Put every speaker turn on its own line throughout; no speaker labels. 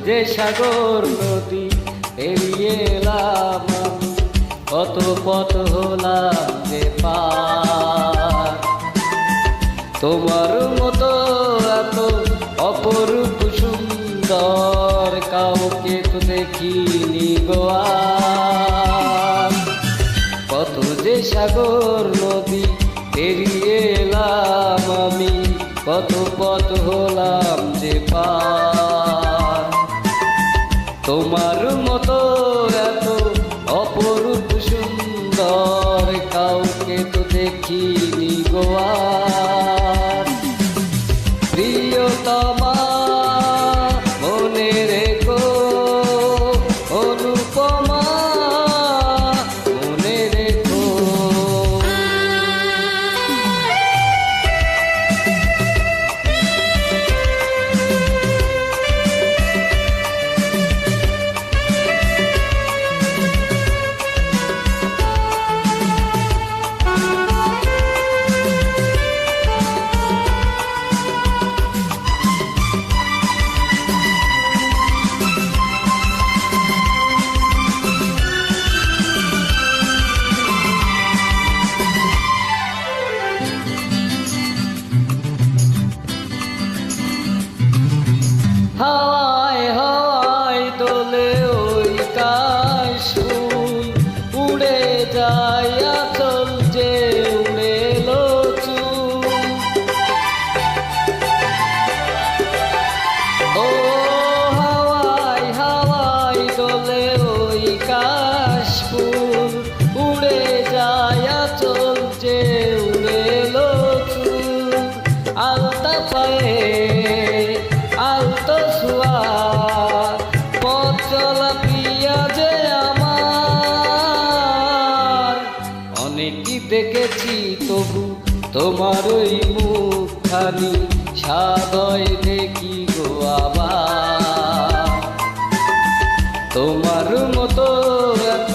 যে সাগর নদী পেরিয়ে এলাম আমি, কত পথ হলাম যে পার। তোমার মতো এত অপরূপ সুন্দর কাউকে তো দেখিনি গো আর। কত যে সাগর নদী পেরিয়ে এলাম আমি, কত পথ হলাম যে পার। তোমার মতো এত অপরূপ সুন্দর কাউকে তো দেখিনি গো আর। প্রিয়তমা মনে রেখো, অনুপমা মনে রেখো। হাওয়ায় হাওয়ায় দোলে ওই কাশফুল, উড়ে যায় আঁচল যে উড়ে এলো চুল। ও হাওয়ায় হাওয়ায় দোলে ওই কাশফুল, উড়ে যায় আঁচল যে উড়ে এলো চুল। আলতা পায়ে আলতো ছোঁয়া, পথ চলা প্রিয়া যে আমার। অনেকই দেখেছি তবু তোমার ওই মুখখানি, সাদয় দেখি গো আবার। তোমার মতো এত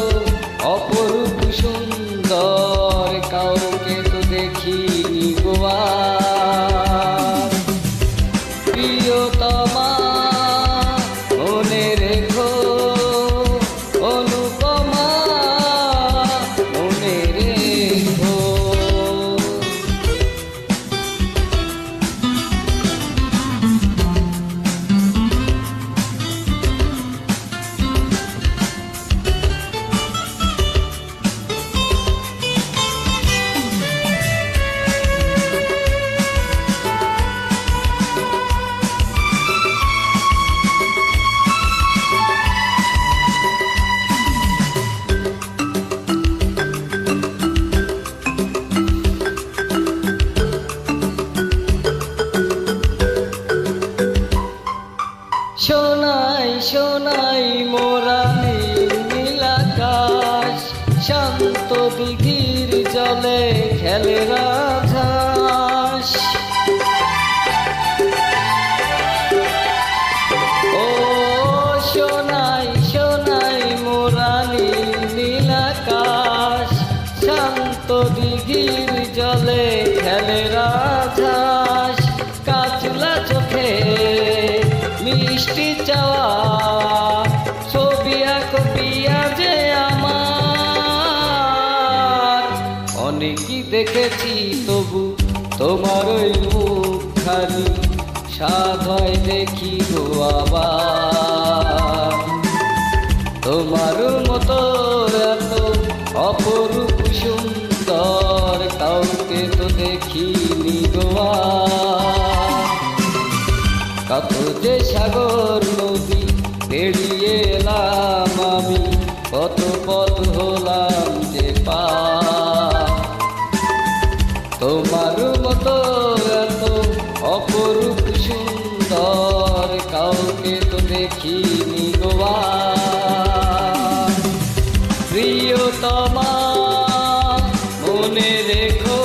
অপরূপ সুন্দর কাউকে তো দেখিনি গো আর। প্রিয়তমা মনে রেখো, অনুপমা মনে রেখো। সোনাই সোনাই মোরা নীল আকাশ, শান্ত দিঘির জলে খেলে রাজহাঁস। ও সোনাই সোনাই মোরা নীল আকাশ, শান্ত দিঘির জলে খেলে রাজহাঁস। কাজলা চোখে মিষ্টি চাওয়া, ছবি আঁকো পিয়া যে আমার। অনেকই দেখেছি তবু তোমার ওই মুখখানি, সাদয় দেখি গো আবার। তোমার মতো এত অপরূপ সুন্দর কাউকে তো দেখিনি গো আর। কত যে সাগর নদী পেরিয়ে এলাম আমি, কত পথ হলাম যে পার। তোমার মতো এত অপরূপ সুন্দর কাউকে তো দেখিনি গো আর। প্রিয়তমা মনে রেখো,